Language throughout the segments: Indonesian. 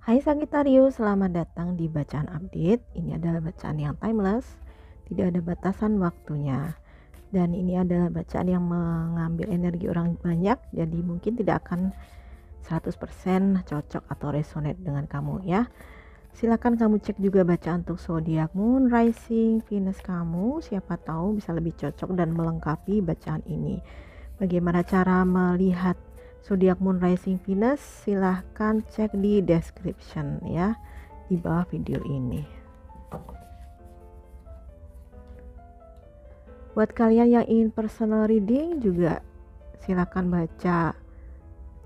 Hai Sagittarius, selamat datang di bacaan update. Ini adalah bacaan yang timeless, tidak ada batasan waktunya. Dan ini adalah bacaan yang mengambil energi orang banyak, jadi mungkin tidak akan 100% cocok atau resonate dengan kamu ya. Silakan kamu cek juga bacaan untuk zodiak moon, rising, Venus kamu, siapa tahu bisa lebih cocok dan melengkapi bacaan ini. Bagaimana cara melihat zodiak moon, rising, Venus? Silahkan cek di description ya, di bawah video ini. Buat kalian yang ingin personal reading juga silahkan baca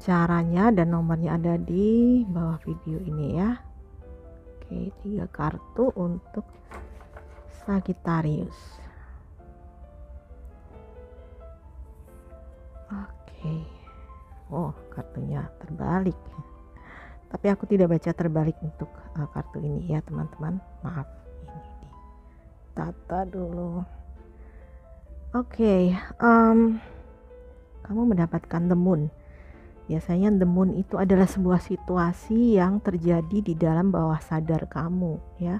caranya dan nomornya ada di bawah video ini ya. Oke, 3 kartu untuk Sagittarius. Oke. Oh, kartunya terbalik. Tapi aku tidak baca terbalik untuk kartu ini ya, teman-teman. Maaf, ini ditata dulu. Oke, kamu mendapatkan the moon. Biasanya the moon itu adalah sebuah situasi yang terjadi di dalam bawah sadar kamu ya.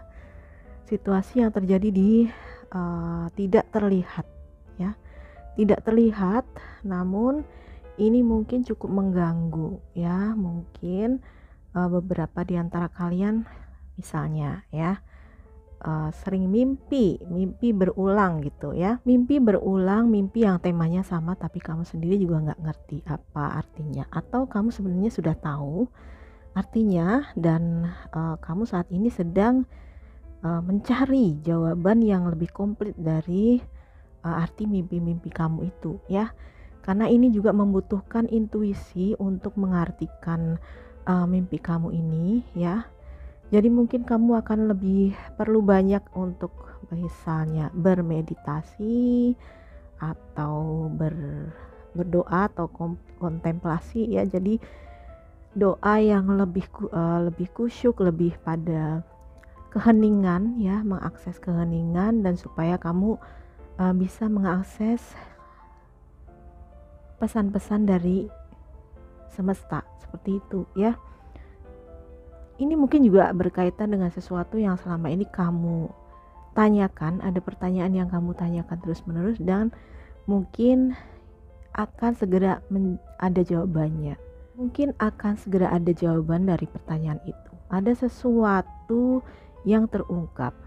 Situasi yang terjadi di tidak terlihat ya. Tidak terlihat, namun ini mungkin cukup mengganggu ya. Mungkin beberapa di antara kalian misalnya ya sering mimpi berulang gitu ya, mimpi berulang, mimpi yang temanya sama tapi kamu sendiri juga nggak ngerti apa artinya, atau kamu sebenarnya sudah tahu artinya dan kamu saat ini sedang mencari jawaban yang lebih komplit dari arti mimpi-mimpi kamu itu ya, karena ini juga membutuhkan intuisi untuk mengartikan mimpi kamu ini ya. Jadi mungkin kamu akan lebih perlu banyak untuk misalnya bermeditasi atau berdoa atau kontemplasi ya. Jadi doa yang lebih kusyuk, lebih pada keheningan ya, mengakses keheningan dan supaya kamu bisa mengakses pesan-pesan dari semesta seperti itu ya. Ini mungkin juga berkaitan dengan sesuatu yang selama ini kamu tanyakan, ada pertanyaan yang kamu tanyakan terus-menerus dan mungkin akan segera ada jawabannya. Mungkin akan segera ada jawaban dari pertanyaan itu. Ada sesuatu yang terungkap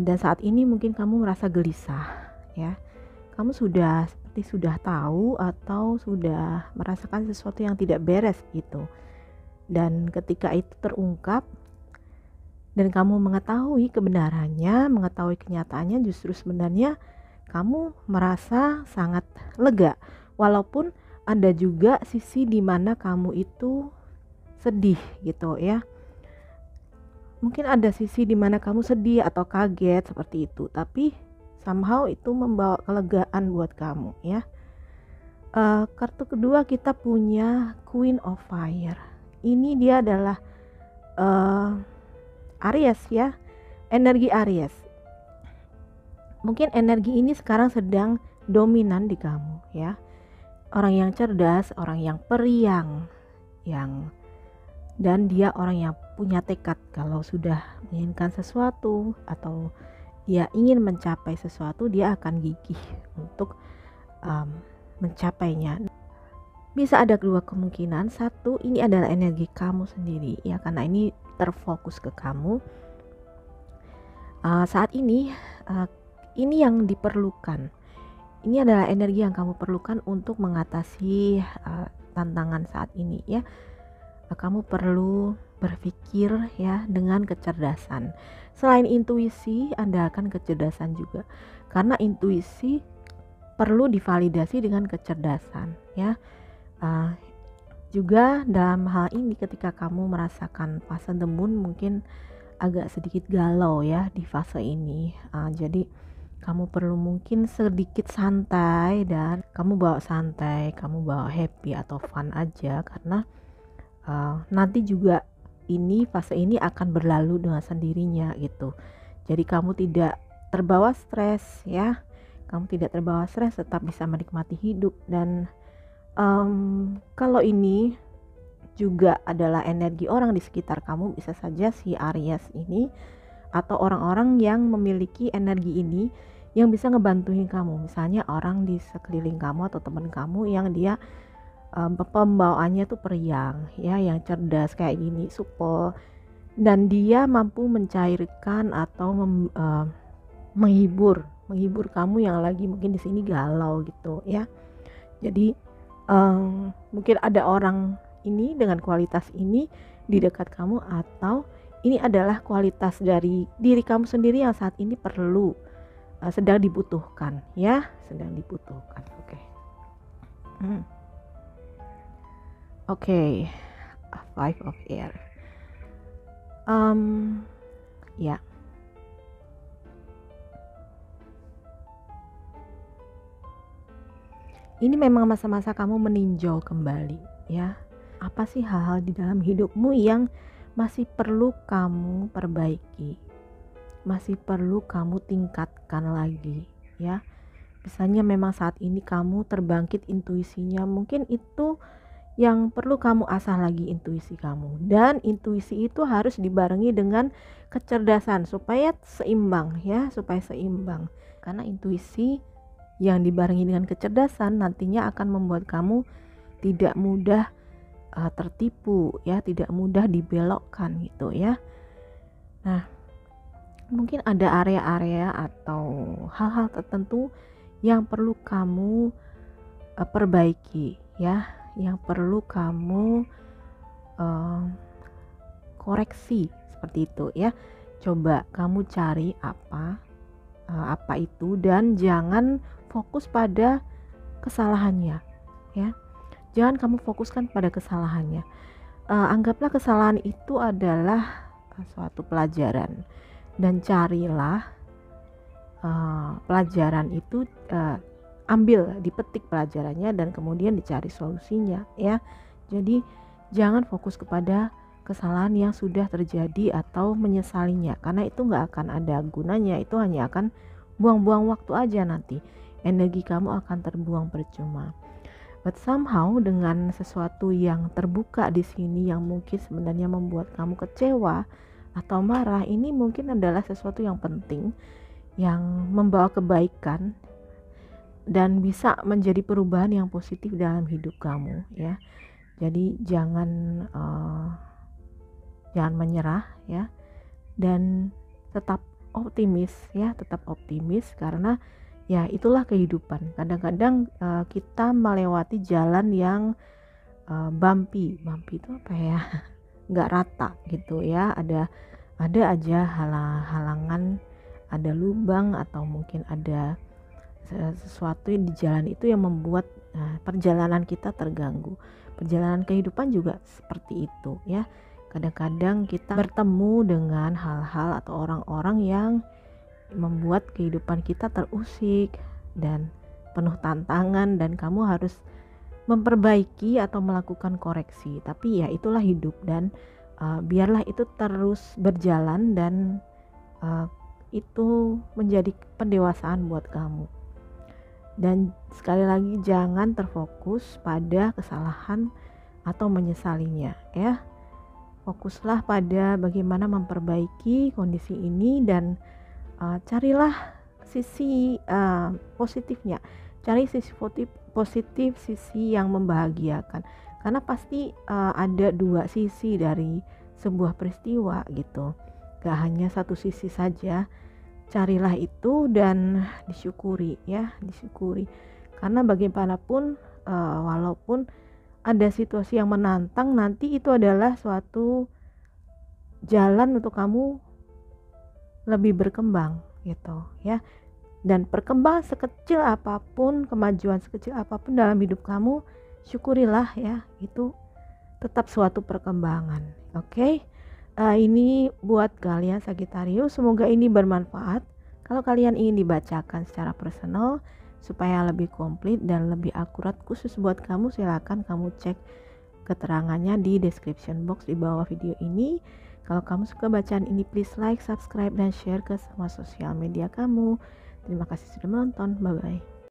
dan saat ini mungkin kamu merasa gelisah ya. Kamu sudah tahu atau sudah merasakan sesuatu yang tidak beres gitu. Dan ketika itu terungkap dan kamu mengetahui kebenarannya, mengetahui kenyataannya, justru sebenarnya kamu merasa sangat lega. Walaupun ada juga sisi di mana kamu itu sedih gitu ya. Mungkin ada sisi di mana kamu sedih atau kaget seperti itu, tapi somehow itu membawa kelegaan buat kamu ya. Kartu kedua kita punya Queen of Fire. Ini dia adalah Aries ya, energi Aries. Mungkin energi ini sekarang sedang dominan di kamu ya. Orang yang cerdas, orang yang periang, dan dia orang yang punya tekad kalau sudah menginginkan sesuatu atau dia ingin mencapai sesuatu, dia akan gigih untuk mencapainya. Bisa ada dua kemungkinan. Satu, ini adalah energi kamu sendiri ya, karena ini terfokus ke kamu saat ini. Ini yang diperlukan, ini adalah energi yang kamu perlukan untuk mengatasi tantangan saat ini ya. Kamu perlu berpikir ya dengan kecerdasan. Selain intuisi, andalkan kecerdasan juga, karena intuisi perlu divalidasi dengan kecerdasan ya. Juga dalam hal ini ketika kamu merasakan fase the moon mungkin agak sedikit galau ya di fase ini, jadi kamu perlu mungkin sedikit santai dan kamu bawa santai, kamu bawa happy atau fun aja, karena nanti juga ini fase ini akan berlalu dengan sendirinya gitu. Jadi kamu tidak terbawa stres ya, kamu tidak terbawa stres, tetap bisa menikmati hidup. Dan kalau ini juga adalah energi orang di sekitar kamu, bisa saja si Aries ini atau orang-orang yang memiliki energi ini yang bisa ngebantuin kamu. Misalnya orang di sekeliling kamu atau teman kamu yang dia pembawaannya tuh periang ya, yang cerdas kayak gini, supel, dan dia mampu mencairkan atau menghibur kamu yang lagi mungkin di sini galau gitu ya. Jadi mungkin ada orang ini dengan kualitas ini di dekat kamu, atau ini adalah kualitas dari diri kamu sendiri yang saat ini perlu sedang dibutuhkan ya, sedang dibutuhkan. Oke. Five of Air. Ya. Ini memang masa-masa kamu meninjau kembali ya. Apa sih hal-hal di dalam hidupmu yang masih perlu kamu perbaiki, masih perlu kamu tingkatkan lagi ya. Misalnya memang saat ini kamu terbangkit intuisinya, mungkin itu yang perlu kamu asah lagi, intuisi kamu. Dan intuisi itu harus dibarengi dengan kecerdasan supaya seimbang ya, supaya seimbang. Karena intuisi yang dibarengi dengan kecerdasan nantinya akan membuat kamu tidak mudah tertipu ya, tidak mudah dibelokkan gitu ya. Nah, mungkin ada area-area atau hal-hal tertentu yang perlu kamu perbaiki ya, yang perlu kamu koreksi seperti itu ya. Coba kamu cari apa itu, dan jangan fokus pada kesalahannya ya. Jangan kamu fokuskan pada kesalahannya. Anggaplah kesalahan itu adalah suatu pelajaran, dan carilah pelajaran itu, ambil, dipetik pelajarannya, dan kemudian dicari solusinya ya. Jadi jangan fokus kepada kesalahan yang sudah terjadi atau menyesalinya, karena itu nggak akan ada gunanya. Itu hanya akan buang-buang waktu aja, nanti energi kamu akan terbuang percuma. But somehow dengan sesuatu yang terbuka di sini yang mungkin sebenarnya membuat kamu kecewa atau marah, ini mungkin adalah sesuatu yang penting yang membawa kebaikan dan bisa menjadi perubahan yang positif dalam hidup kamu ya. Jadi jangan menyerah ya, dan tetap optimis ya, tetap optimis, karena ya itulah kehidupan. Kadang-kadang kita melewati jalan yang bumpy itu apa ya, nggak rata gitu ya. Ada aja halangan, ada lubang, atau mungkin ada sesuatu di jalan itu yang membuat perjalanan kita terganggu. Perjalanan kehidupan juga seperti itu ya. Kadang-kadang kita bertemu dengan hal-hal atau orang-orang yang membuat kehidupan kita terusik dan penuh tantangan, dan kamu harus memperbaiki atau melakukan koreksi. Tapi ya itulah hidup, dan biarlah itu terus berjalan, dan itu menjadi pendewasaan buat kamu. Dan sekali lagi, jangan terfokus pada kesalahan atau menyesalinya ya. Fokuslah pada bagaimana memperbaiki kondisi ini, dan carilah sisi positifnya. Cari sisi positif, sisi yang membahagiakan, karena pasti ada dua sisi dari sebuah peristiwa gitu, gak hanya satu sisi saja. Carilah itu dan disyukuri ya, disyukuri, karena bagaimanapun walaupun ada situasi yang menantang, nanti itu adalah suatu jalan untuk kamu lebih berkembang gitu ya. Dan perkembangan sekecil apapun, kemajuan sekecil apapun dalam hidup kamu, syukurilah ya, itu tetap suatu perkembangan. Oke? Ini buat kalian Sagittarius, semoga ini bermanfaat. Kalau kalian ingin dibacakan secara personal supaya lebih komplit dan lebih akurat khusus buat kamu, silakan kamu cek keterangannya di description box di bawah video ini. Kalau kamu suka bacaan ini, please like, subscribe, dan share ke semua sosial media kamu. Terima kasih sudah menonton. Bye-bye.